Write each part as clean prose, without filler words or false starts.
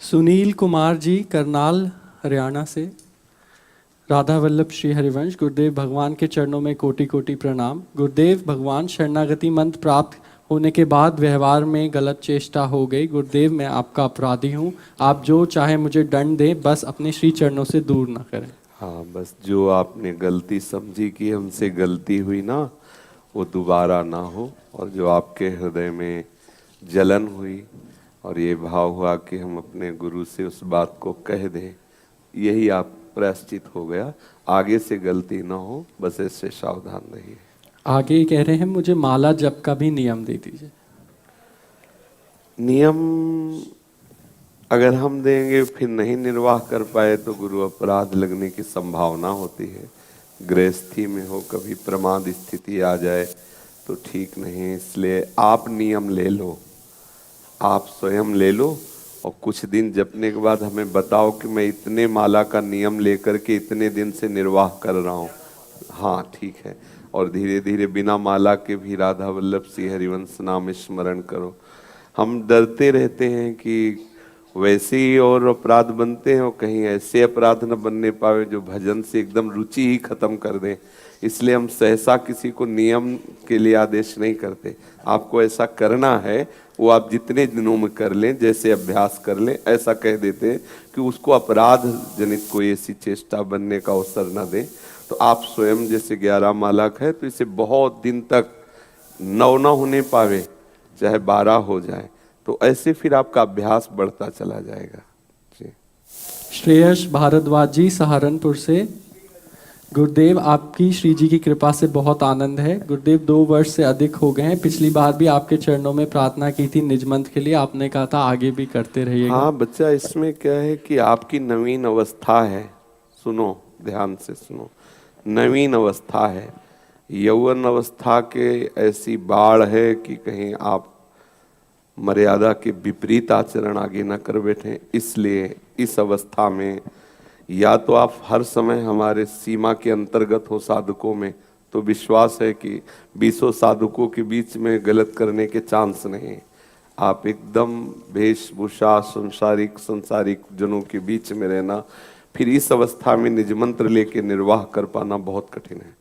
सुनील कुमार जी करनाल हरियाणा से। राधा वल्लभ श्री हरिवंश। गुरुदेव भगवान के चरणों में कोटि कोटि प्रणाम। गुरुदेव भगवान, शरणागति मंत्र प्राप्त होने के बाद व्यवहार में गलत चेष्टा हो गई। गुरुदेव, मैं आपका अपराधी हूँ। आप जो चाहे मुझे दंड दें, बस अपने श्री चरणों से दूर न करें। हाँ, बस जो आपने गलती समझी कि हमसे गलती हुई ना, वो दोबारा ना हो। और जो आपके हृदय में जलन हुई और ये भाव हुआ कि हम अपने गुरु से उस बात को कह दें, यही आप प्रायश्चित हो गया। आगे से गलती ना हो, बस इससे सावधान रहिए। आगे ये कह रहे हैं, मुझे माला जप का भी नियम दे दीजिए। नियम अगर हम देंगे फिर नहीं निर्वाह कर पाए तो गुरु अपराध लगने की संभावना होती है। गृहस्थी में हो कभी प्रमाद स्थिति आ जाए तो ठीक नहीं। इसलिए आप नियम ले लो, आप स्वयं ले लो और कुछ दिन जपने के बाद हमें बताओ कि मैं इतने माला का नियम लेकर के इतने दिन से निर्वाह कर रहा हूँ। हाँ ठीक है। और धीरे धीरे बिना माला के भी राधा वल्लभ श्री हरिवंश नाम स्मरण करो। हम डरते रहते हैं कि वैसे ही और अपराध बनते हैं और कहीं ऐसे अपराध न बनने पावे जो भजन से एकदम रुचि ही खत्म कर दें। इसलिए हम सहसा किसी को नियम के लिए आदेश नहीं करते। आपको ऐसा करना है, वो आप जितने दिनों में कर लें, जैसे अभ्यास कर लें, ऐसा कह देते हैं कि उसको अपराध जनित कोई ऐसी चेष्टा बनने का अवसर न दें। तो आप स्वयं जैसे 11 माला है तो इसे बहुत दिन तक 9 न होने पावे, चाहे 12 हो जाए, तो ऐसे फिर आपका अभ्यास बढ़ता चला जाएगा जी। श्रेयस भारद्वाज जी सहारनपुर से। गुरुदेव, आपकी श्री जी की कृपा से बहुत आनंद है। गुरुदेव 2 वर्ष से अधिक हो गए हैं। पिछली बार भी आपके चरणों में प्रार्थना की थी निज मंत्र के लिए। आपने कहा था आगे भी करते रहिएगा। हाँ बच्चा, इसमें क्या है कि आपकी नवीन अवस्था है। सुनो, ध्यान से सुनो। नवीन अवस्था है, यौवन अवस्था के ऐसी बाढ़ है कि कहीं आप मर्यादा के विपरीत आचरण आगे न कर बैठे। इसलिए इस अवस्था में या तो आप हर समय हमारे सीमा के अंतर्गत हो साधकों में, तो विश्वास है कि 20 साधकों के बीच में गलत करने के चांस नहीं। आप एकदम वेशभूषा संसारिक जनों के बीच में रहना, फिर इस अवस्था में निज मंत्र लेके निर्वाह कर पाना बहुत कठिन है।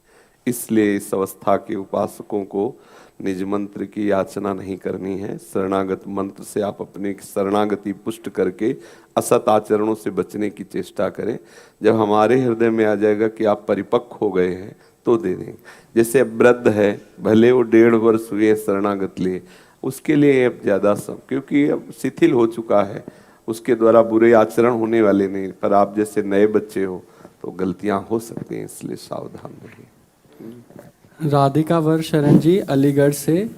इसलिए इस अवस्था के उपासकों को निज मंत्र की याचना नहीं करनी है। शरणागत मंत्र से आप अपने शरणागति पुष्ट करके असत आचरणों से बचने की चेष्टा करें। जब हमारे हृदय में आ जाएगा कि आप परिपक्व हो गए हैं तो दे देंगे। जैसे अब वृद्ध है, भले वो 1.5 वर्ष हुए शरणागत लिए, उसके लिए अब ज़्यादा सब, क्योंकि अब शिथिल हो चुका है, उसके द्वारा बुरे आचरण होने वाले नहीं। पर आप जैसे नए बच्चे हो तो गलतियां हो सकती हैं, इसलिए सावधान रहिए। राधिका वर शरण जी अलीगढ़ से।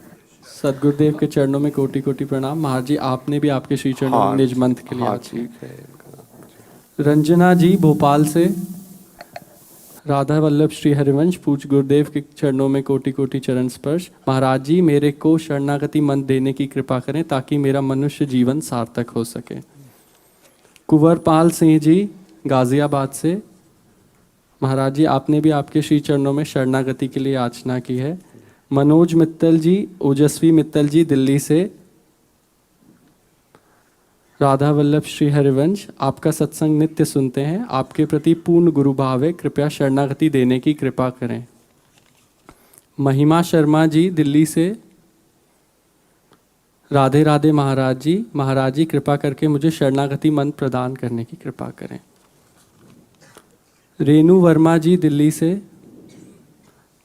सदगुरुदेव के चरणों में कोटि कोटि प्रणाम। महाराज जी, आपने भी आपके श्री चरणों में निज मंत्र के लिए हाँ याचना। ठीक है। रंजना जी भोपाल से। राधा वल्लभ श्री हरिवंश। पूज्य गुरुदेव के चरणों में कोटि कोटि चरण स्पर्श। महाराज जी, मेरे को शरणागति मंत्र देने की कृपा करें ताकि मेरा मनुष्य जीवन सार्थक हो सके। कुंवरपाल सिंह जी गाजियाबाद से। महाराज जी, आपने भी आपके श्री चरणों में शरणागति के लिए याचना की है। मनोज मित्तल जी, ओजस्वी मित्तल जी दिल्ली से। राधा वल्लभ श्री हरिवंश, आपका सत्संग नित्य सुनते हैं, आपके प्रति पूर्ण गुरु भाव है, कृपया शरणागति देने की कृपा करें। महिमा शर्मा जी दिल्ली से। राधे राधे महाराज जी। महाराज जी, कृपा करके मुझे शरणागति मंत्र प्रदान करने की कृपा करें। रेणु वर्मा जी दिल्ली से।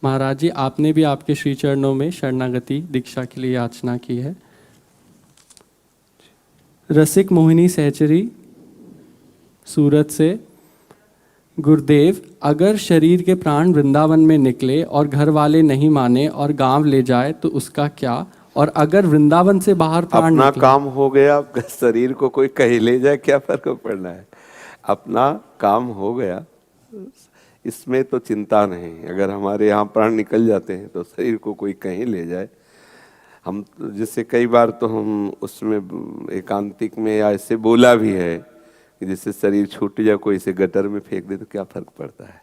महाराज जी, आपने भी आपके श्री चरणों में शरणागति दीक्षा के लिए याचना की है। रसिक मोहिनी सहचरी सूरत से। गुरुदेव, अगर शरीर के प्राण वृंदावन में निकले और घर वाले नहीं माने और गांव ले जाए तो उसका क्या? और अगर वृंदावन से बाहर प्राण अपना निकले, काम हो गया, शरीर को कोई कहीं ले जाए क्या फर्क पड़ना है? अपना काम हो गया, इसमें तो चिंता नहीं। अगर हमारे यहाँ प्राण निकल जाते हैं तो शरीर को कोई कहीं ले जाए। हम जैसे कई बार तो हम उसमें एकांतिक में या ऐसे बोला भी है कि जैसे शरीर छूट जाए, कोई इसे गटर में फेंक दे तो क्या फर्क पड़ता है।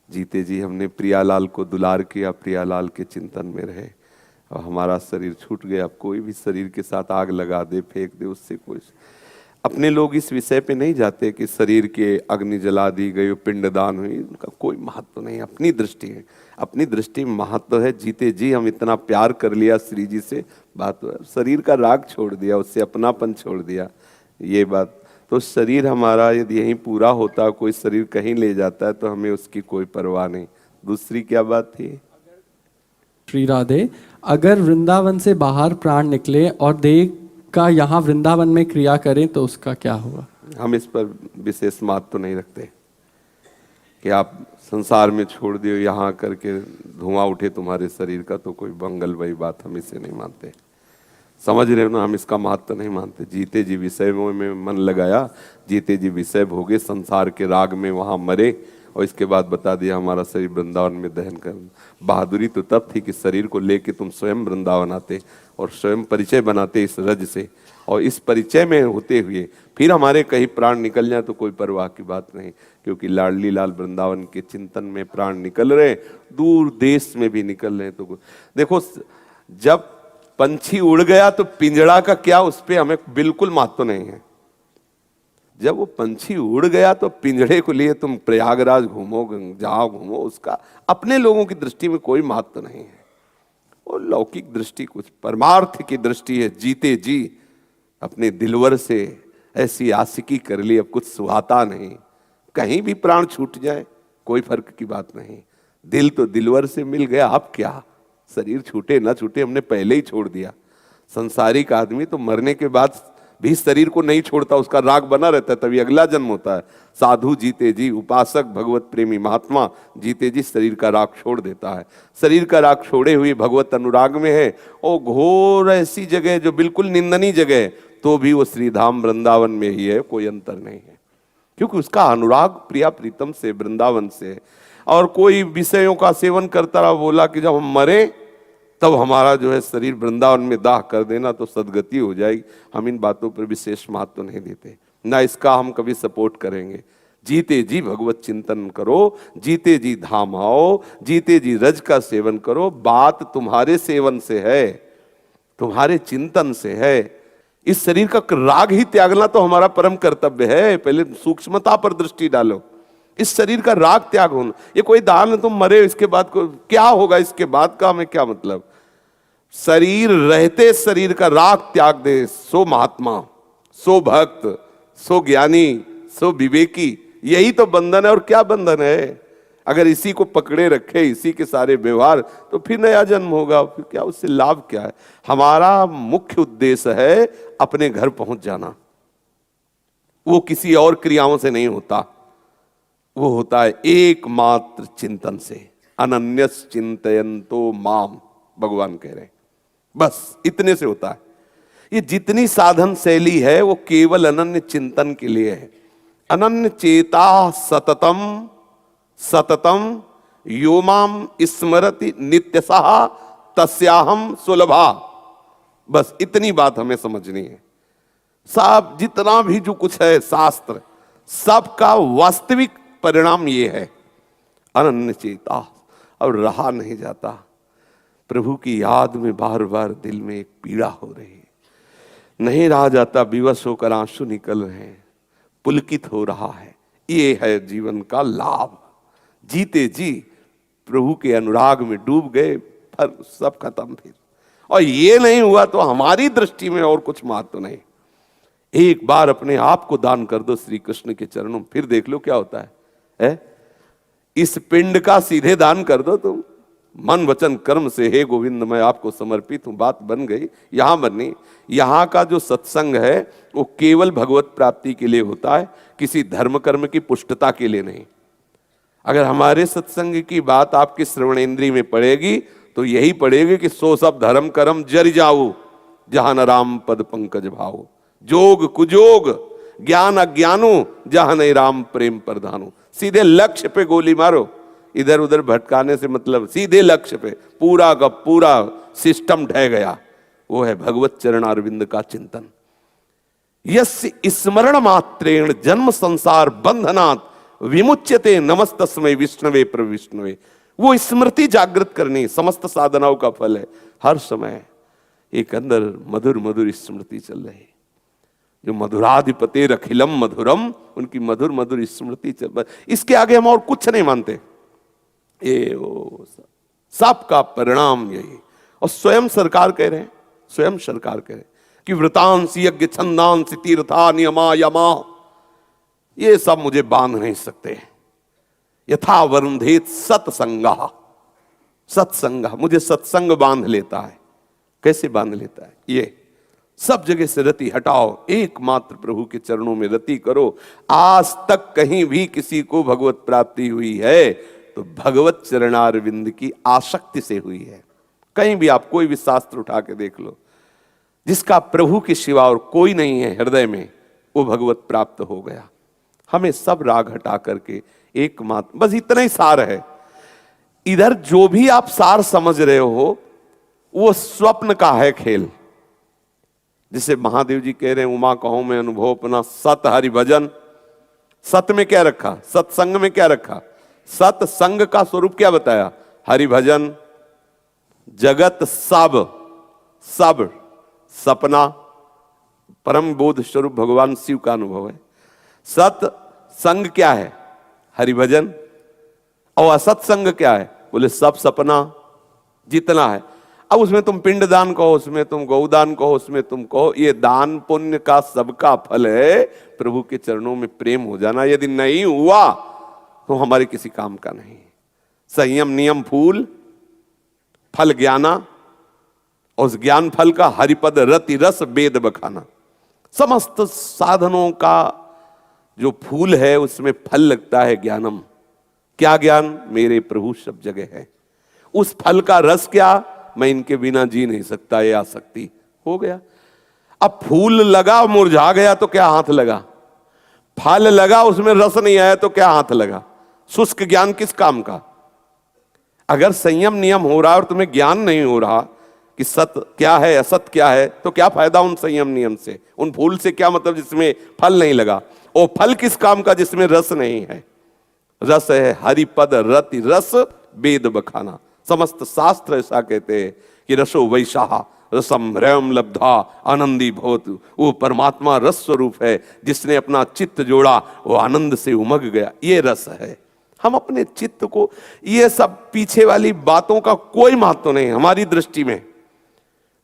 जीते जी हमने प्रियालाल को दुलार किया, प्रियालाल के चिंतन में रहे, और हमारा शरीर छूट गया। अब कोई भी शरीर के साथ आग लगा दे, फेंक दे, उससे कोई अपने लोग इस विषय पे नहीं जाते कि शरीर के अग्नि जला दी गई, पिंडदान हुई, उनका कोई महत्व नहीं। अपनी दृष्टि है, अपनी दृष्टि में महत्व है जीते जी हम इतना प्यार कर लिया श्री जी से, बात शरीर का राग छोड़ दिया, उससे अपनापन छोड़ दिया, ये बात। तो शरीर हमारा यदि यहीं पूरा होता, कोई शरीर कहीं ले जाता है तो हमें उसकी कोई परवाह नहीं। दूसरी क्या बात थी? श्री राधे, अगर वृंदावन से बाहर प्राण निकले और देह का यहाँ वृंदावन में क्रिया करें तो उसका क्या होगा? हम इस पर विशेष मात तो नहीं रखते कि आप संसार में छोड़ दियो, यहाँ करके धुआं उठे तुम्हारे शरीर का, तो कोई मंगल वही बात हम इसे नहीं मानते। समझ रहे हो ना, हम इसका महत्व नहीं मानते। जीते जी विषय में मन लगाया, जीते जी विषय भोगे, संसार के राग में वहाँ मरे, और इसके बाद बता दिया हमारा शरीर वृंदावन में दहन कर। बहादुरी तो तब थी कि शरीर को लेके तुम स्वयं वृंदावन आते और स्वयं परिचय बनाते इस रज से, और इस परिचय में होते हुए फिर हमारे कहीं प्राण निकल जाए तो कोई परवाह की बात नहीं, क्योंकि लाडली लाल वृंदावन के चिंतन में प्राण निकल रहे, दूर देश में भी निकल रहे। तो देखो, जब पंछी उड़ गया तो पिंजड़ा का क्या, उस पर हमें बिल्कुल महत्व नहीं है। जब वो पंछी उड़ गया तो पिंजड़े को लिए तुम प्रयागराज घूमो, जहां घूमो, उसका अपने लोगों की दृष्टि में कोई महत्व नहीं है। वो लौकिक दृष्टि कुछ परमार्थ की दृष्टि है। जीते जी अपने दिलवर से ऐसी आशिकी कर ली, अब कुछ सुहाता नहीं। कहीं भी प्राण छूट जाए कोई फर्क की बात नहीं, दिल तो दिलवर से मिल गया। अब क्या, शरीर छूटे ना छूटे हमने पहले ही छोड़ दिया। संसारिक आदमी तो मरने के बाद भी शरीर को नहीं छोड़ता, उसका राग बना रहता है, तभी अगला जन्म होता है। साधु जीते जी, उपासक, भगवत प्रेमी महात्मा जीते जी शरीर का राग छोड़ देता है। शरीर का राग छोड़े हुए भगवत अनुराग में है, और घोर ऐसी जगह जो बिल्कुल निंदनीय जगह है, तो भी वो श्रीधाम वृंदावन में ही है, कोई अंतर नहीं है, क्योंकि उसका अनुराग प्रिया प्रीतम से, वृंदावन से। और कोई विषयों का सेवन करता रहा, बोला कि जब हम मरे तब हमारा जो है शरीर वृंदावन में दाह कर देना तो सदगति हो जाएगी। हम इन बातों पर विशेष महत्व नहीं देते, ना इसका हम कभी सपोर्ट करेंगे। जीते जी भगवत चिंतन करो, जीते जी धाम आओ, जीते जी रज का सेवन करो। बात तुम्हारे सेवन से है, तुम्हारे चिंतन से है। इस शरीर का राग ही त्यागना तो हमारा परम कर्तव्य है। पहले सूक्ष्मता पर दृष्टि डालो, इस शरीर का राग त्याग होना। ये कोई दान तुम मरे इसके बाद को क्या होगा, इसके बाद का हमें क्या मतलब। शरीर रहते शरीर का राग त्याग दे, सो महात्मा, सो भक्त, सो ज्ञानी, सो विवेकी। यही तो बंधन है, और क्या बंधन है। अगर इसी को पकड़े रखे, इसी के सारे व्यवहार, तो फिर नया जन्म होगा, फिर क्या, उससे लाभ क्या है। हमारा मुख्य उद्देश्य है अपने घर पहुंच जाना। वो किसी और क्रियाओं से नहीं होता, वो होता है एकमात्र चिंतन से। अनन्यस चिंतयन्तो माम, भगवान कह रहे हैं, बस इतने से होता है। ये जितनी साधन शैली है वो केवल अनन्य चिंतन के लिए है। अनन्य चेता सततम सततम यो माम स्मरति नित्यसः तस्याहम सुलभा। बस इतनी बात हमें समझनी है। सब जितना भी जो कुछ है शास्त्र, सबका वास्तविक परिणाम ये है, अनन्य चेता। और रहा नहीं जाता, प्रभु की याद में बार बार दिल में एक पीड़ा हो रही है, नहीं रहा जाता, विवश होकर आंसू निकल रहे हैं, पुलकित हो रहा है। ये है जीवन का लाभ। जीते जी प्रभु के अनुराग में डूब गए, फिर सब खत्म। फिर और ये नहीं हुआ तो हमारी दृष्टि में और कुछ महत्व नहीं। एक बार अपने आप को दान कर दो श्री कृष्ण के चरणों, फिर देख लो क्या होता है? इस पिंड का सीधे दान कर दो तुम, मन वचन कर्म से, हे गोविंद मैं आपको समर्पित हूं। बात बन गई। यहां बननी, यहां का जो सत्संग है वो केवल भगवत प्राप्ति के लिए होता है, किसी धर्म कर्म की पुष्टता के लिए नहीं। अगर हमारे सत्संग की बात आपके श्रवणेन्द्रिय में पड़ेगी तो यही पड़ेगी कि सो सब धर्म कर्म जरि जाओ, जहां न राम पद पंकज भाओ। जोग कुजोग ज्ञान अज्ञानो, जहां नहीं राम प्रेम प्रधानो। सीधे लक्ष्य पे गोली मारो, इधर उधर भटकाने से मतलब सीधे लक्ष्य पे। पूरा का पूरा सिस्टम ढह गया। वो है भगवत चरण अरविंद का चिंतन। यस्य स्मरण मात्रेण जन्म संसार बंधनात् विमुच्यते नमस्तस्मै विष्णवे प्रविष्णवे। वो स्मृति जागृत करनी समस्त साधनाओं का फल है। हर समय एक अंदर मधुर मधुर स्मृति चल रही। जो मधुराधिपते अखिलम मधुरम, उनकी मधुर मधुर स्मृति इसके आगे हम और कुछ नहीं मानते। ये वो सबका परिणाम यही। और स्वयं सरकार कह रहे हैं, स्वयं सरकार कह रहे हैं कि व्रतांश यज्ञ छंदांश तीर्था नियमा यमा, ये सब मुझे बांध नहीं सकते। यथा वरुंधेत सत्संगा, सत्संगा, मुझे सत्संग बांध लेता है। कैसे बांध लेता है? ये सब जगह से रति हटाओ, एकमात्र प्रभु के चरणों में रति करो। आज तक कहीं भी किसी को भगवत प्राप्ति हुई है तो भगवत चरणारविंद की आसक्ति से हुई है। कहीं भी आप कोई भी शास्त्र उठा के देख लो, जिसका प्रभु के सिवा और कोई नहीं है हृदय में, वो भगवत प्राप्त हो गया। हमें सब राग हटा करके एकमात्र, बस इतना ही सार है। इधर जो भी आप सार समझ रहे हो वो स्वप्न का है खेल। जिसे महादेव जी कह रहे हैं, उमा कहूं मैं अनुभव अपना सत हरि भजन। सत में क्या रखा? सत्संग में क्या रखा? सत्संग का स्वरूप क्या बताया? हरि भजन, जगत सब सब सपना, परम बोध स्वरूप भगवान शिव का अनुभव है। सत्संग क्या है? हरि भजन। और असत्संग क्या है? बोले सब सपना जितना है। अब उसमें तुम पिंडदान कहो, उसमें तुम गौदान कहो, उसमें तुम कहो, ये दान पुण्य का सबका फल है प्रभु के चरणों में प्रेम हो जाना। यदि नहीं हुआ तो हमारे किसी काम का नहीं। संयम नियम फूल, फल ज्ञाना, और उस ज्ञान फल का हरिपद रति रस वेद बखाना। समस्त साधनों का जो फूल है उसमें फल लगता है ज्ञानम। क्या ज्ञान? मेरे प्रभु सब जगह है। उस फल का रस क्या? मैं इनके बिना जी नहीं सकता, ये आसक्ति हो गया। अब फूल लगा मुरझा गया तो क्या हाथ लगा? फल लगा उसमें रस नहीं आया तो क्या हाथ लगा? शुष्क ज्ञान किस काम का? अगर संयम नियम हो रहा और तुम्हें ज्ञान नहीं हो रहा कि सत्य क्या है असत क्या है, तो क्या फायदा उन संयम नियम से? उन फूल से क्या मतलब जिसमें फल नहीं लगा? और फल किस काम का? जिसमें रस नहीं है। रस है हरिपद रति रस वेद बखाना। समस्त शास्त्र ऐसा कहते हैं कि रसो वैशाह रसम रयम लब्धा आनंदी भवतु। वो परमात्मा रस स्वरूप है, जिसने अपना चित्त जोड़ा वो आनंद से उमग गया। ये रस है। हम अपने चित्त को, ये सब पीछे वाली बातों का कोई महत्व नहीं हमारी दृष्टि में।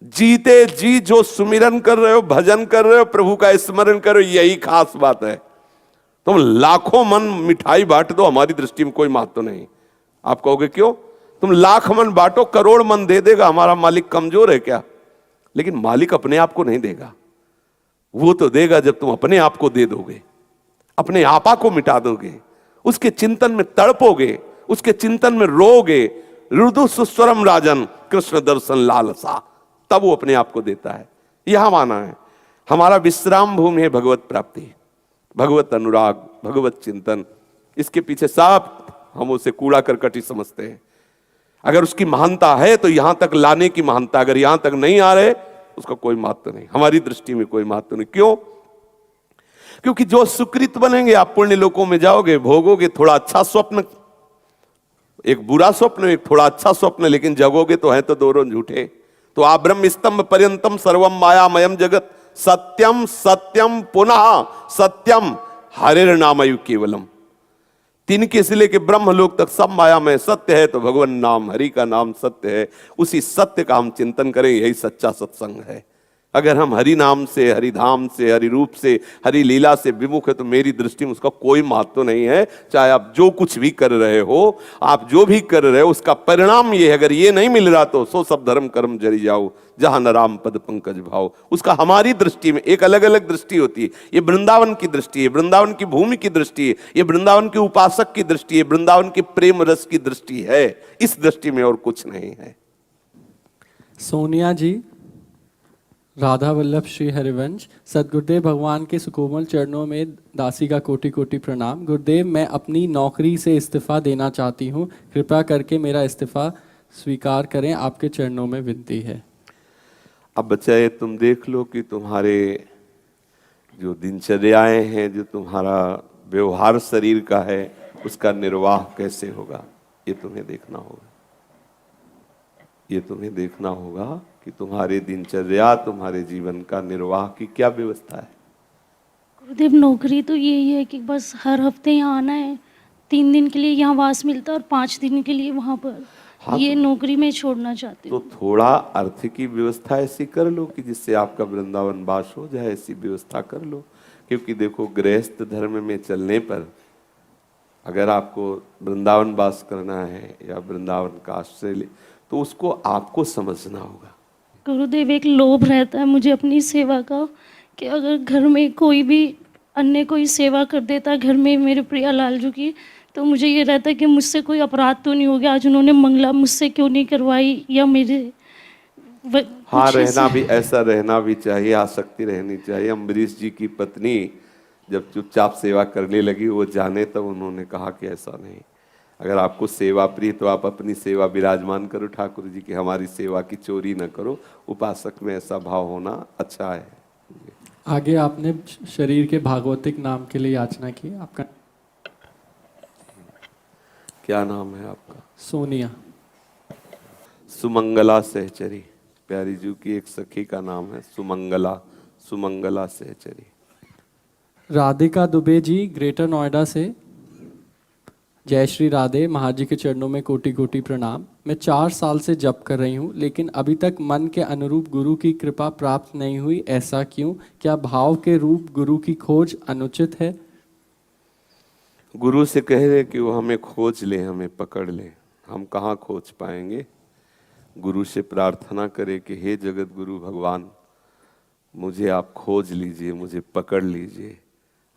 जीते जी जो सुमिरन कर रहे हो, भजन कर रहे हो, प्रभु का स्मरण कर रहे हो, यही खास बात है। तुम लाखों मन मिठाई बांट दो, हमारी दृष्टि में कोई महत्व नहीं। आप कहोगे क्यों? तुम लाख मन बांटो, करोड़ मन दे देगा, हमारा मालिक कमजोर है क्या? लेकिन मालिक अपने आप को नहीं देगा। वो तो देगा जब तुम अपने आप को दे दोगे, अपने आपा को मिटा दोगे, उसके चिंतन में तड़पोगे, उसके चिंतन में रोगे। रुदु सुस्वरम राजन कृष्ण दर्शन लालसा, तब वो अपने आप को देता है। यह माना है हमारा विश्राम भूमि है भगवत प्राप्ति, भगवत अनुराग, भगवत चिंतन। इसके पीछे सब हम उसे कूड़ा करकट ही समझते हैं। अगर उसकी महानता है तो यहां तक लाने की महानता, अगर यहां तक नहीं आ रहे उसका कोई महत्व नहीं, हमारी दृष्टि में कोई महत्व नहीं। क्यों? क्योंकि जो सुकृत बनेंगे आप पुण्य लोकों में जाओगे, भोगोगे थोड़ा अच्छा स्वप्न, एक बुरा स्वप्न, एक थोड़ा अच्छा स्वप्न, लेकिन जगोगे तो है तो दोनों झूठे। तो आप ब्रह्म स्तंभ पर्यंतम सर्वम मायामयम जगत सत्यम सत्यम पुनः सत्यम हरिर नामयु केवलम। तीन के सिले के ब्रह्मलोक तक सब माया में सत्य है, तो भगवान नाम, हरि का नाम सत्य है। उसी सत्य का हम चिंतन करें, यही सच्चा सत्संग है। अगर हम हरि नाम से, हरि धाम से, हरि रूप से, हरि लीला से विमुख है तो मेरी दृष्टि में उसका कोई महत्व नहीं है। चाहे आप जो कुछ भी कर रहे हो, आप जो भी कर रहे हो उसका परिणाम ये है, अगर ये नहीं मिल रहा तो सो सब धर्म कर्म जरी जाओ, जहां न राम पद पंकज भाव। उसका हमारी दृष्टि में एक अलग अलग दृष्टि होती है। ये वृंदावन की दृष्टि है, वृंदावन की भूमि की दृष्टि है, ये वृंदावन के उपासक की दृष्टि है, वृंदावन के प्रेम रस की दृष्टि है। इस दृष्टि में और कुछ नहीं है। सोनिया जी, राधा वल्लभ श्री हरिवंश, सदगुरुदेव भगवान के सुकोमल चरणों में दासी का कोटि कोटि प्रणाम। गुरुदेव, मैं अपनी नौकरी से इस्तीफा देना चाहती हूँ, कृपया करके मेरा इस्तीफा स्वीकार करें, आपके चरणों में विनती है। अब बच्चा ये तुम देख लो कि तुम्हारे जो दिनचर्याएं हैं, जो तुम्हारा व्यवहार शरीर का है, उसका निर्वाह कैसे होगा, ये तुम्हें देखना होगा। ये तुम्हें देखना होगा कि तुम्हारे दिनचर्या, तुम्हारे जीवन का निर्वाह की क्या व्यवस्था है। गुरुदेव नौकरी तो यही है कि बस हर हफ्ते यहाँ आना है, 3 दिन के लिए यहाँ वास मिलता है और 5 दिन के लिए वहाँ पर। हाँ, ये नौकरी मैं छोड़ना चाहती तो हूँ। थोड़ा अर्थ की व्यवस्था ऐसी कर लो कि जिससे आपका वृंदावन वास हो जाए, ऐसी व्यवस्था कर लो। क्योंकि देखो, गृहस्थ धर्म में चलने पर अगर आपको वृंदावन वास करना है या वृंदावन का आश्रय ले, तो उसको आपको समझना होगा। गुरुदेव एक लोभ रहता है मुझे अपनी सेवा का, कि अगर घर में कोई भी अन्य कोई सेवा कर देता घर में मेरे प्रिया लालजू की, तो मुझे ये रहता है कि मुझसे कोई अपराध तो नहीं हो गया, आज उन्होंने मंगला मुझसे क्यों नहीं करवाई, या मेरे हाँ, कुछ रहना ऐसे। भी ऐसा रहना भी चाहिए, आसक्ति रहनी चाहिए। अम्बरीश जी की पत्नी जब चुपचाप सेवा करने लगी, वो जाने तब उन्होंने कहा कि ऐसा नहीं, अगर आपको सेवा प्रिय तो आप अपनी सेवा विराजमान करो ठाकुर जी की, हमारी सेवा की चोरी न करो। उपासक में ऐसा भाव होना अच्छा है। आगे आपने शरीर के भागवतिक नाम के लिए याचना की। आपका क्या नाम है आपका? सोनिया। सुमंगला सहचरी, प्यारी जी की एक सखी का नाम है सुमंगला, सुमंगला सहचरी। राधिका दुबे जी ग्रेटर नोएडा से। जय श्री राधे, महाजी के चरणों में कोटि कोटि प्रणाम। मैं 4 साल से जप कर रही हूँ, लेकिन अभी तक मन के अनुरूप गुरु की कृपा प्राप्त नहीं हुई, ऐसा क्यों? क्या भाव के रूप गुरु की खोज अनुचित है? गुरु से कह रहे कि वो हमें खोज ले, हमें पकड़ ले। हम कहाँ खोज पाएंगे? गुरु से प्रार्थना करे कि हे जगत गुरु भगवान, मुझे आप खोज लीजिए, मुझे पकड़ लीजिए,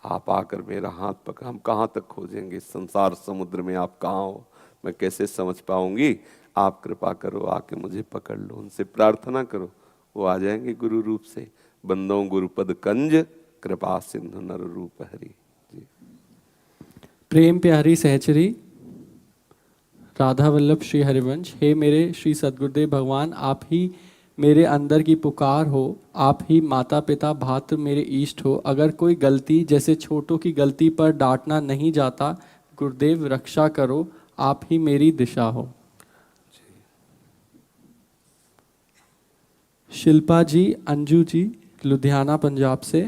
आप आकर मेरा हाथ पकड़। हम कहाँ तक खोजेंगे? संसार समुद्र में आप कहाँ हो, मैं कैसे समझ पाऊंगी? आप कृपा करो, आके मुझे पकड़ लो। उनसे प्रार्थना करो, वो आ जाएंगे गुरु रूप से। बंदो गुरुपद कंज, कृपा सिंधु नर रूप हरि। जी। प्रेम प्यारी सहचरी राधा वल्लभ श्री हरिवंश। हे मेरे श्री सद्गुरुदेव भगवान, आप ही मेरे अंदर की पुकार हो, आप ही माता पिता भात्र मेरे इष्ट हो। अगर कोई गलती, जैसे छोटों की गलती पर डांटना नहीं जाता, गुरुदेव रक्षा करो, आप ही मेरी दिशा हो। शिल्पा जी, अंजू जी लुधियाना पंजाब से।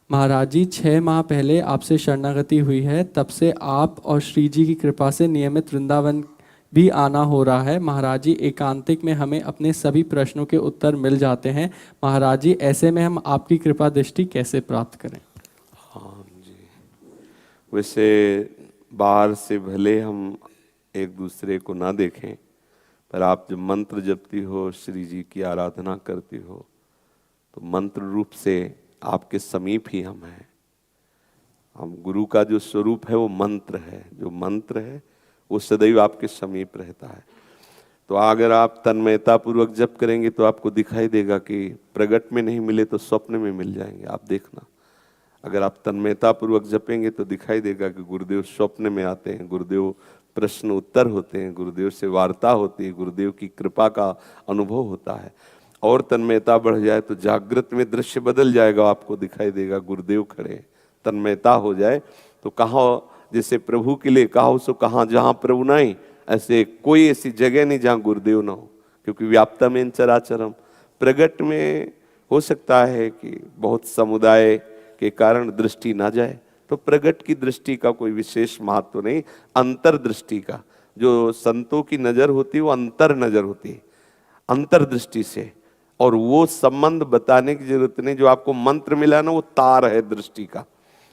महाराज जी, 6 माह पहले आपसे शरणागति हुई है, तब से आप और श्री जी की कृपा से नियमित वृंदावन भी आना हो रहा है। महाराज जी, एकांतिक में हमें अपने सभी प्रश्नों के उत्तर मिल जाते हैं। महाराज जी, ऐसे में हम आपकी कृपा दृष्टि कैसे प्राप्त करें? हाँ जी, वैसे बाहर से भले हम एक दूसरे को ना देखें, पर आप जब मंत्र जपती हो, श्री जी की आराधना करती हो, तो मंत्र रूप से आपके समीप ही हम हैं। हम गुरु का जो स्वरूप है वो मंत्र है, जो मंत्र है वो सदैव आपके समीप रहता है। तो अगर आप तन्मयता पूर्वक जप करेंगे तो आपको दिखाई देगा कि प्रगट में नहीं मिले तो स्वप्न में मिल जाएंगे। आप देखना, अगर आप तन्मयता पूर्वक जपेंगे तो दिखाई देगा कि गुरुदेव स्वप्न में आते हैं, गुरुदेव प्रश्न उत्तर होते हैं, गुरुदेव से वार्ता होती है, गुरुदेव की कृपा का अनुभव होता है। और तन्मयता बढ़ जाए तो जागृत में दृश्य बदल जाएगा, आपको दिखाई देगा गुरुदेव खड़े हैं। तन्मयता हो जाए तो कहाँ, जैसे प्रभु के लिए कहा सो कहाँ, जहाँ प्रभु नहीं, ऐसे कोई ऐसी जगह नहीं जहाँ गुरुदेव ना हो, क्योंकि व्याप्तमेन चराचरम। प्रगट में हो सकता है कि बहुत समुदाय के कारण दृष्टि ना जाए, तो प्रगट की दृष्टि का कोई विशेष महत्व नहीं, अंतर्दृष्टि का। जो संतों की नजर होती है वो अंतर नजर होती है, अंतर्दृष्टि से। और वो संबंध बताने की जरूरत नहीं, जो आपको मंत्र मिला ना वो तार है दृष्टि का।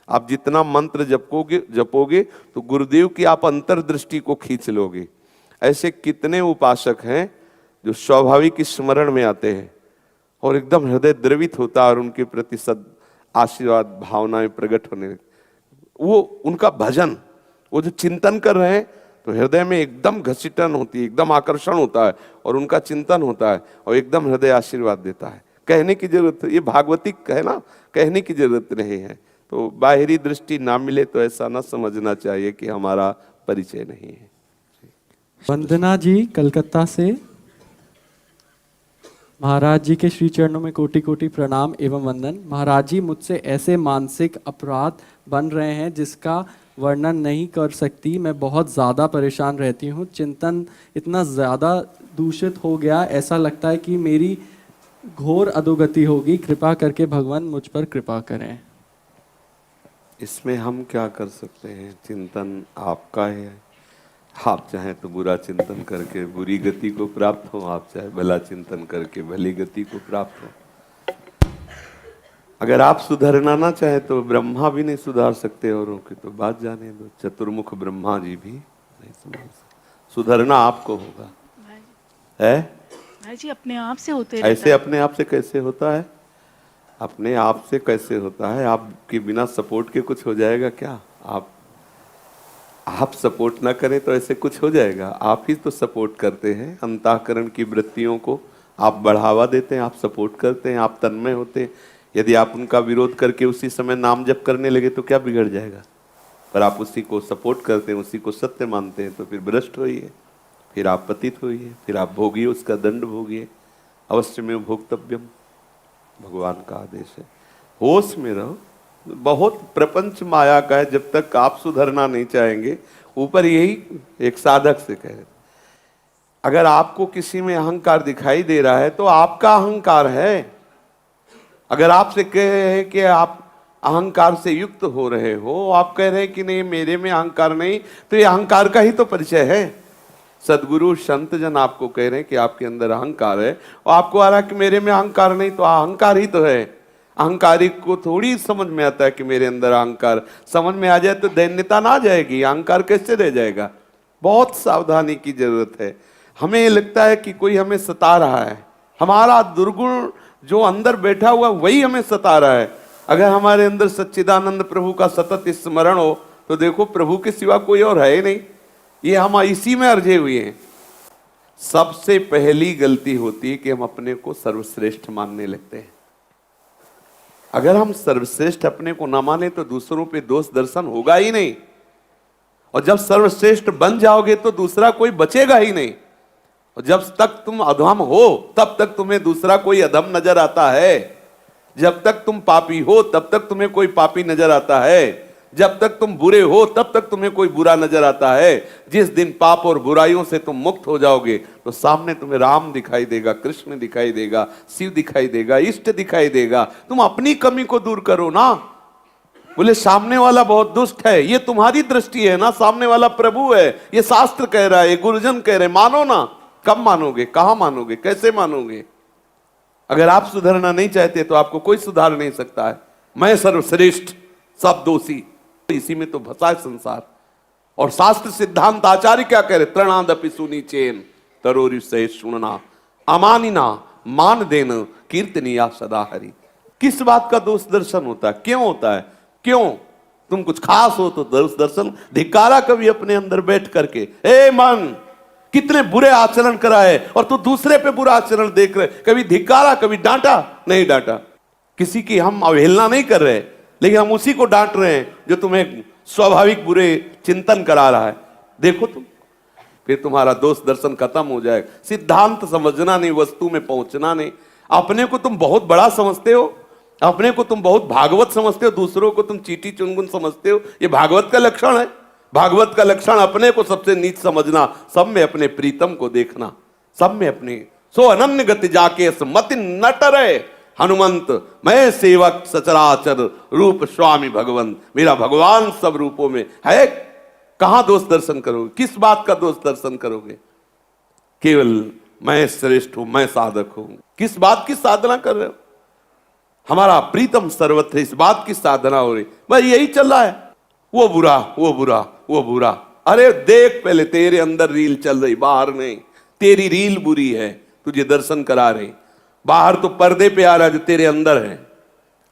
आप जितना मंत्र जपोगे तो गुरुदेव की आप अंतर्दृष्टि को खींच लोगे। ऐसे कितने उपासक हैं जो स्वाभाविक स्मरण में आते हैं और एकदम हृदय द्रवित होता है और उनके प्रति सद आशीर्वाद भावनाएं प्रकट होने लगती। वो उनका भजन, वो जो चिंतन कर रहे हैं तो हृदय में एकदम घसीटन होती है, एकदम आकर्षण होता है और उनका चिंतन होता है और एकदम हृदय आशीर्वाद देता है। कहने की जरूरत, ये भागवतिक है ना, कहने की जरूरत नहीं है। तो बाहरी दृष्टि ना मिले तो ऐसा ना समझना चाहिए कि हमारा परिचय नहीं है। वंदना जी कलकत्ता से। महाराज जी के श्री चरणों में कोटि कोटि प्रणाम एवं वंदन। महाराज जी, मुझसे ऐसे मानसिक अपराध बन रहे हैं जिसका वर्णन नहीं कर सकती। मैं बहुत ज़्यादा परेशान रहती हूँ। चिंतन इतना ज़्यादा दूषित हो गया, ऐसा लगता है कि मेरी घोर अधोगति होगी, कृपा करके भगवान मुझ पर कृपा करें। इसमें हम क्या कर सकते हैं? चिंतन आपका है। आप चाहें तो बुरा चिंतन करके बुरी गति को प्राप्त हो, आप चाहे भला चिंतन करके भली गति को प्राप्त हो। अगर आप सुधरना ना चाहे तो ब्रह्मा भी नहीं सुधार सकते औरों की, तो बात जाने दो। चतुर्मुख ब्रह्मा जी भी नहीं सुधार सकते। सुधरना आपको होगा। है भाई जी, अपने आप से होते ऐसे अपने आप से कैसे होता है? अपने आप से कैसे होता है? आपके बिना सपोर्ट के कुछ हो जाएगा क्या? आप सपोर्ट ना करें तो ऐसे कुछ हो जाएगा? आप ही तो सपोर्ट करते हैं। अंतःकरण की वृत्तियों को आप बढ़ावा देते हैं, आप सपोर्ट करते हैं, आप तन्मय होते हैं। यदि आप उनका विरोध करके उसी समय नाम जप करने लगे तो क्या बिगड़ जाएगा? पर आप उसी को सपोर्ट करते हैं, उसी को सत्य मानते हैं, तो फिर भ्रष्ट होइए, फिर आप पतित होइए, फिर आप भोगिए, उसका दंड भोगिए। अवश्य में भोक्तव्यम, भगवान का आदेश है। होश में रहो। बहुत प्रपंच माया का है, जब तक आप सुधरना नहीं चाहेंगे। ऊपर यही एक साधक से कह रहे, अगर आपको किसी में अहंकार दिखाई दे रहा है तो आपका अहंकार है। अगर आपसे कह रहे हैं कि आप अहंकार से युक्त हो रहे हो, आप कह रहे हैं कि नहीं मेरे में अहंकार नहीं, तो ये अहंकार का ही तो परिचय है। सदगुरु संत जन आपको कह रहे हैं कि आपके अंदर अहंकार है, और आपको आ रहा है कि मेरे में अहंकार नहीं, तो अहंकार ही तो है। अहंकारिक को थोड़ी समझ में आता है कि मेरे अंदर अहंकार। समझ में आ जाए तो दैन्यता ना आ जाएगी, अहंकार कैसे रह जाएगा? बहुत सावधानी की जरूरत है। हमें लगता है कि कोई हमें सता रहा है, हमारा दुर्गुण जो अंदर बैठा हुआ वही हमें सता रहा है। अगर हमारे अंदर सच्चिदानंद प्रभु का सतत स्मरण हो तो देखो प्रभु के सिवा कोई और है ही नहीं। ये हम इसी में अर्जे हुए हैं। सबसे पहली गलती होती है कि हम अपने को सर्वश्रेष्ठ मानने लगते हैं। अगर हम सर्वश्रेष्ठ अपने को ना माने तो दूसरों पे दोष दर्शन होगा ही नहीं, और जब सर्वश्रेष्ठ बन जाओगे तो दूसरा कोई बचेगा ही नहीं। और जब तक तुम अधम हो तब तक तुम्हें दूसरा कोई अधम नजर आता है। जब तक तुम पापी हो तब तक तुम्हें कोई पापी नजर आता है। जब तक तुम बुरे हो तब तक तुम्हें कोई बुरा नजर आता है। जिस दिन पाप और बुराइयों से तुम मुक्त हो जाओगे तो सामने तुम्हें राम दिखाई देगा, कृष्ण दिखाई देगा, शिव दिखाई देगा, इष्ट दिखाई देगा। तुम अपनी कमी को दूर करो ना। बोले सामने वाला बहुत दुष्ट है, ये तुम्हारी दृष्टि है ना, सामने वाला प्रभु है, ये शास्त्र कह रहा है, ये गुरुजन कह रहे, मानो ना। कब मानोगे, कहां मानोगे, कैसे मानोगे? अगर आप सुधरना नहीं चाहते तो आपको कोई सुधार नहीं सकता है। मैं सर्वश्रेष्ठ, सब दोषी, इसी में तो फंसा है संसार। और शास्त्र सिद्धांत आचार्य क्या कह रहे? तृणादपि सुनीचेन तरोरि से सुनना अमानिना मान देन कीर्तनिया सदा हरि। किस बात का दोष दर्शन होता है? क्यों होता है? क्यों? तुम कुछ खास हो तो दोष दर्शन। धिक्कारा कभी अपने अंदर बैठ करके, ए मन कितने बुरे आचरण कराए और तू दूसरे पे बुरा आचरण देख रहे। कभी धिक्कारा, कभी डांटा? नहीं डांटा। किसी की हम अवहेलना नहीं कर रहे, लेकिन हम उसी को डांट रहे हैं जो तुम्हें स्वाभाविक बुरे चिंतन करा रहा है। देखो तुम, फिर तुम्हारा दोष दर्शन खत्म हो जाएगा। सिद्धांत समझना नहीं, वस्तु में पहुंचना नहीं। अपने को तुम बहुत बड़ा समझते हो, अपने को तुम बहुत भागवत समझते हो, दूसरों को तुम चीटी चुनगुन समझते हो। ये भागवत का लक्षण है। भागवत का लक्षण अपने को सबसे नीच समझना, सब में अपने प्रीतम को देखना, सब में अपने। सो अनन्य गति जाके मति न टरे हनुमंत, मैं सेवक सचराचर रूप स्वामी भगवंत। मेरा भगवान सब रूपों में है। कहां दोष दर्शन करोगे? किस बात का दोष दर्शन करोगे? केवल मैं श्रेष्ठ हूं, मैं साधक हूं। किस बात की साधना कर रहे हो? हमारा प्रीतम सर्वत्र, इस बात की साधना हो रही। भाई यही चल रहा है, वो बुरा, वो बुरा, वो बुरा। अरे देख, पहले तेरे अंदर रील चल रही, बाहर नहीं। तेरी रील बुरी है, तुझे दर्शन करा रही। बाहर तो पर्दे पे आ रहा है जो तेरे अंदर है।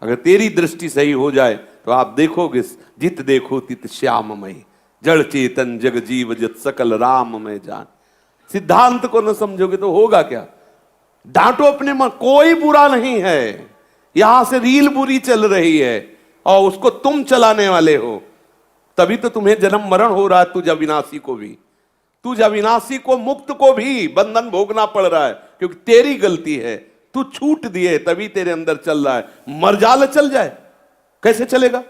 अगर तेरी दृष्टि सही हो जाए तो आप देखोगे, जित देखो तित श्याममय, जड़ चेतन जग जीव जत सकल राममय जान। सिद्धांत को न समझोगे तो होगा क्या? डांटो अपने मन, कोई बुरा नहीं है। यहां से रील बुरी चल रही है और उसको तुम चलाने वाले हो, तभी तो तुम्हें जन्म मरण हो रहा है। तुझ अविनाशी को भी, तुझ अविनाशी को, मुक्त को भी बंधन भोगना पड़ रहा है, क्योंकि तेरी गलती है। तू छूट दिए तभी तेरे अंदर चल रहा है। मरजाल चल जाए, कैसे चलेगा?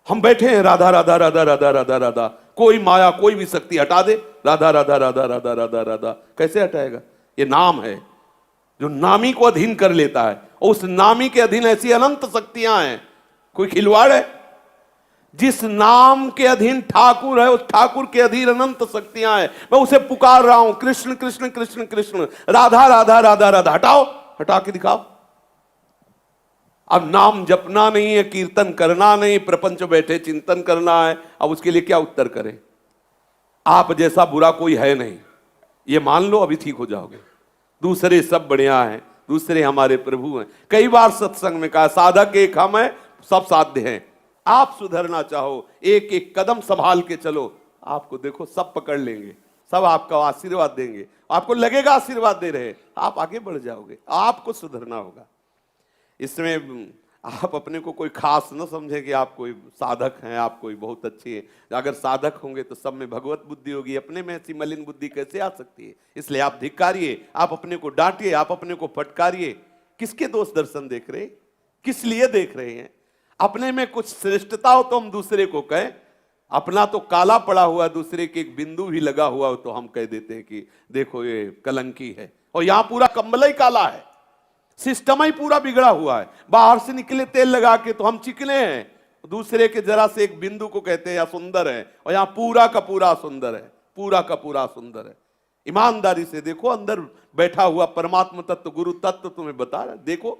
हम बैठे हैं राधा राधा राधा राधा राधा राधा, कोई माया कोई भी शक्ति हटा दे, राधा राधा राधा राधा राधा राधा, कैसे हटाएगा? ये नाम है। जो नामी को अधीन कर लेता है, और उस नामी के अधीन ऐसी अनंत शक्तियां हैं, कोई खिलवाड़ है? जिस नाम के अधीन ठाकुर है, उस ठाकुर के अधीन अनंत शक्तियां हैं। मैं उसे पुकार रहा हूं, कृष्ण कृष्ण कृष्ण कृष्ण, राधा राधा राधा राधा। हटाओ, हटा के दिखाओ। अब नाम जपना नहीं है, कीर्तन करना नहीं, प्रपंच बैठे चिंतन करना है। अब उसके लिए क्या उत्तर करें? आप जैसा बुरा कोई है नहीं, ये मान लो, अभी ठीक हो जाओगे। दूसरे सब बढ़िया हैं, दूसरे हमारे प्रभु हैं। कई बार सत्संग में कहा, साधक एक हम हैं, सब साध्य हैं। आप सुधरना चाहो, एक एक कदम संभाल के चलो, आपको देखो सब पकड़ लेंगे, सब आपका आशीर्वाद देंगे। आपको लगेगा आशीर्वाद दे रहे, आप आगे बढ़ जाओगे। आपको सुधरना होगा। इसमें आप अपने को कोई खास न समझे कि आप कोई साधक हैं, आप कोई बहुत अच्छे हैं। अगर साधक होंगे तो सब में भगवत बुद्धि होगी, अपने में ऐसी मलिन बुद्धि कैसे आ सकती है? इसलिए आप धिक्कारिए, आप अपने को डांटिए, आप अपने को फटकारिए। किसके दोष दर्शन देख रहे, किस लिए देख रहे हैं? अपने में कुछ श्रेष्ठता हो तो हम दूसरे को कहें, अपना तो काला पड़ा हुआ, दूसरे के एक बिंदु भी लगा हुआ हो तो हम कह देते हैं कि देखो ये कलंकी है, और यहां पूरा कंबल ही काला है, सिस्टम ही पूरा बिगड़ा हुआ है। बाहर से निकले तेल लगा के तो हम चिकने हैं, दूसरे के जरा से एक बिंदु को कहते हैं या सुंदर है, और यहां पूरा का पूरा सुंदर है, पूरा का पूरा सुंदर है। ईमानदारी से देखो, अंदर बैठा हुआ परमात्मा तत्व, गुरु तत्व तुम्हें बता रहा है। देखो,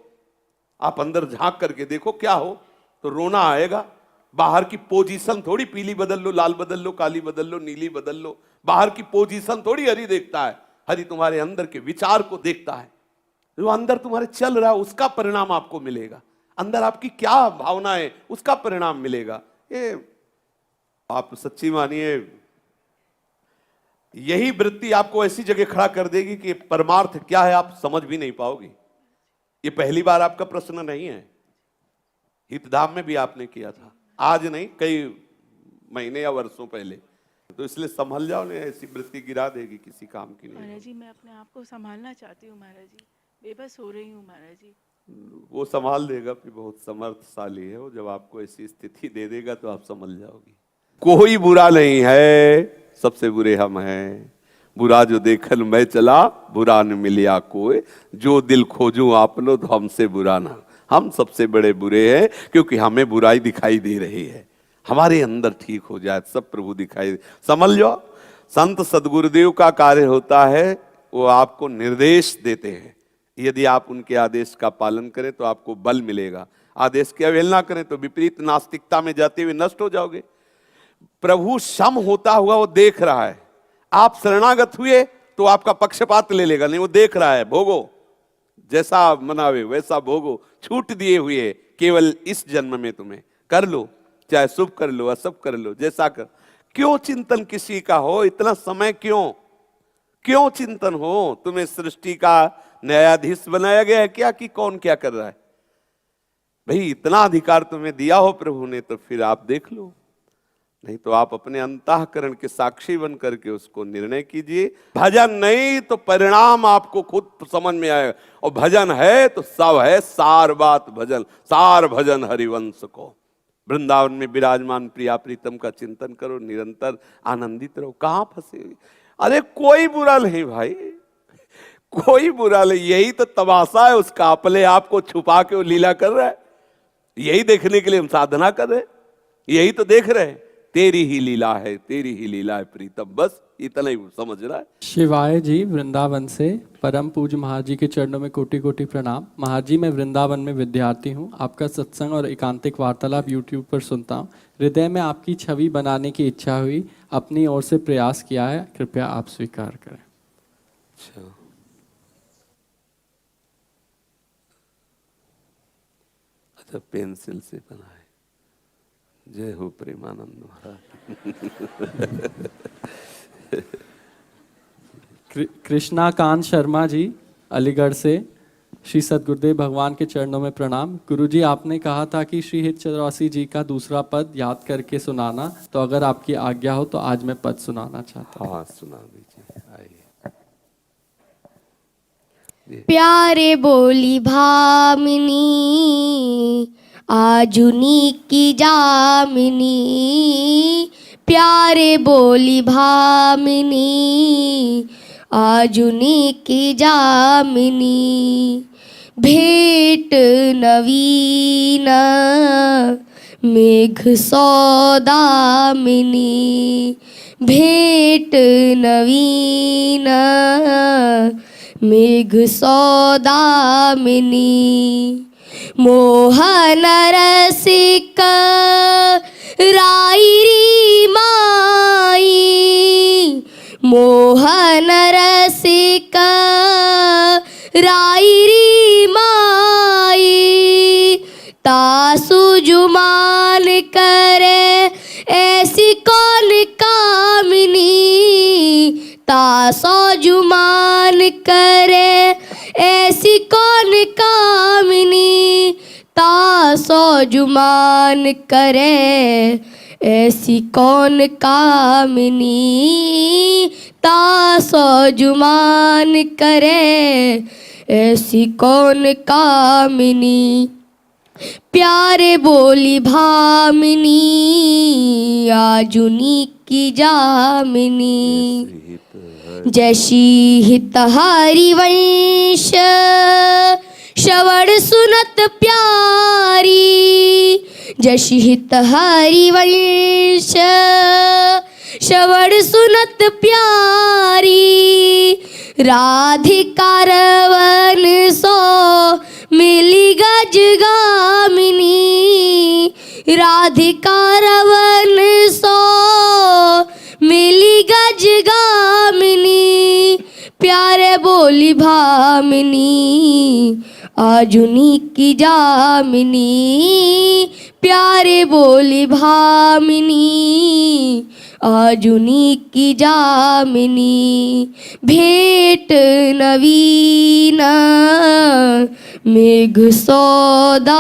आप अंदर झांक करके देखो, क्या हो तो रोना आएगा। बाहर की पोजीशन थोड़ी पीली बदल लो, लाल बदल लो, काली बदल लो, नीली बदल लो। बाहर की पोजीशन थोड़ी हरि देखता है, हरि तुम्हारे अंदर के विचार को देखता है। जो अंदर तुम्हारे चल रहा है उसका परिणाम आपको मिलेगा, अंदर आपकी क्या भावना है उसका परिणाम मिलेगा। ये आप सच्ची मानिए, यही वृत्ति आपको ऐसी जगह खड़ा कर देगी कि परमार्थ क्या है आप समझ भी नहीं पाओगे। ये पहली बार आपका प्रश्न नहीं है, हितधाम में भी आपने किया था, आज नहीं, कई महीने या वर्षों पहले। तो इसलिए संभल जाओ, नहीं ऐसी वृत्ति गिरा देगी, किसी काम की नहीं। महाराज जी, मैं अपने आप को संभालना चाहती हूँ महाराज जी, बेबस हो रही हूँ महाराज जी। वो संभाल देगा, फिर बहुत समर्थशाली है वो। जब आपको ऐसी स्थिति दे देगा तो आप समझ जाओगी। कोई बुरा नहीं है, सबसे बुरे हम हैं। बुरा जो देखल मैं चला, बुरा न मिलिया कोई, जो दिल खोजूं आप लो तो हमसे बुरा ना। हम सबसे बड़े बुरे हैं, क्योंकि हमें बुराई दिखाई दे रही है। हमारे अंदर ठीक हो जाए सब प्रभु दिखाई दे। समझ लो, संत सदगुरुदेव का कार्य होता है, वो आपको निर्देश देते हैं। यदि आप उनके आदेश का पालन करें तो आपको बल मिलेगा, आदेश की अवहेलना करें तो विपरीत नास्तिकता में जाते हुए नष्ट हो जाओगे। प्रभु सम होता हुआ वो देख रहा है। आप शरणागत हुए तो आपका पक्षपात ले लेगा नहीं, वो देख रहा है। भोगो, जैसा मनावे वैसा भोगो, छूट दिए हुए केवल इस जन्म में तुम्हें कर लो, चाहे शुभ कर लो अशुभ कर लो, जैसा कर। क्यों चिंतन किसी का हो, इतना समय क्यों चिंतन हो? तुम्हें सृष्टि का न्यायाधीश बनाया गया है क्या कि कौन क्या कर रहा है? भाई इतना अधिकार तुम्हें दिया हो प्रभु ने तो फिर आप देख लो, नहीं तो आप अपने अंतःकरण के साक्षी बन करके उसको निर्णय कीजिए। भजन नहीं तो परिणाम आपको खुद समझ में आएगा, और भजन है तो सब है, सार बात भजन, सार भजन हरिवंश को। वृंदावन में विराजमान प्रिया प्रीतम का चिंतन करो, निरंतर आनंदित रहो। कहां फंसे? अरे कोई बुरा नहीं भाई, कोई बुरा नहीं। यही तो तमाशा है उसका, अपने आप को छुपा के वो लीला कर रहा है। यही देखने के लिए हम साधना कर रहे हैं, यही तो देख रहे हैं। तेरी ही लीला है, तेरी ही लीला है प्रीतम, बस इतना ही समझ रहा है। शिवाय जी वृंदावन से परम पूज्य महाराज जी के चरणों में कोटि कोटि प्रणाम। महाराज जी, मैं वृंदावन में विद्यार्थी हूँ। आपका सत्संग और एकांतिक वार्तालाप यूट्यूब पर सुनता हूँ। हृदय में आपकी छवि बनाने की इच्छा हुई, अपनी ओर से प्रयास किया है, कृपया आप स्वीकार करें। अच्छा, अच्छा, पेंसिल से बनाए। जय हो प्रेमानंद महाराज। कृष्णाकांत शर्मा जी अलीगढ़ से, श्री सदगुरुदेव भगवान के चरणों में प्रणाम। गुरुजी, आपने कहा था कि श्री हित चौरासी जी का दूसरा पद याद करके सुनाना, तो अगर आपकी आज्ञा हो तो आज मैं पद सुनाना चाहता हूँ। हाँ, सुना दीजिए, आइए। प्यारे बोली भामिनी, आजुनी की जामिनी। प्यारे बोली भामिनी, आजुनी की जामिनी भेट नवीन मेघ सौदामिनी भेट नवीन मेघ सौदामिनी मोहन रसिक रायरी माई मोहन रसिक रायरी माई तासु जुमान करे ऐसी कौन कामिनी तासो जुमान करे ऐसी कौन कामिनी तासो जुमान करे ऐसी कौन कामिनी तासो जुमान करे ऐसी कौन कामिनी प्यारे बोली भामिनी आजुनी की जामिनी जैसी हित हरिवंश श्रवण सुनत प्यारी जैसी हित हरिवंश श्रवण सुनत प्यारी राधिका रवन सो मिली गज गामिनी राधिका रवन सो मिली गज गामिनी प्यारे बोली भामिनी आजुनी की जामिनी प्यारे बोली भामिनी आजुनी की जामिनी भेट नवीन मेघ सौदामिनी।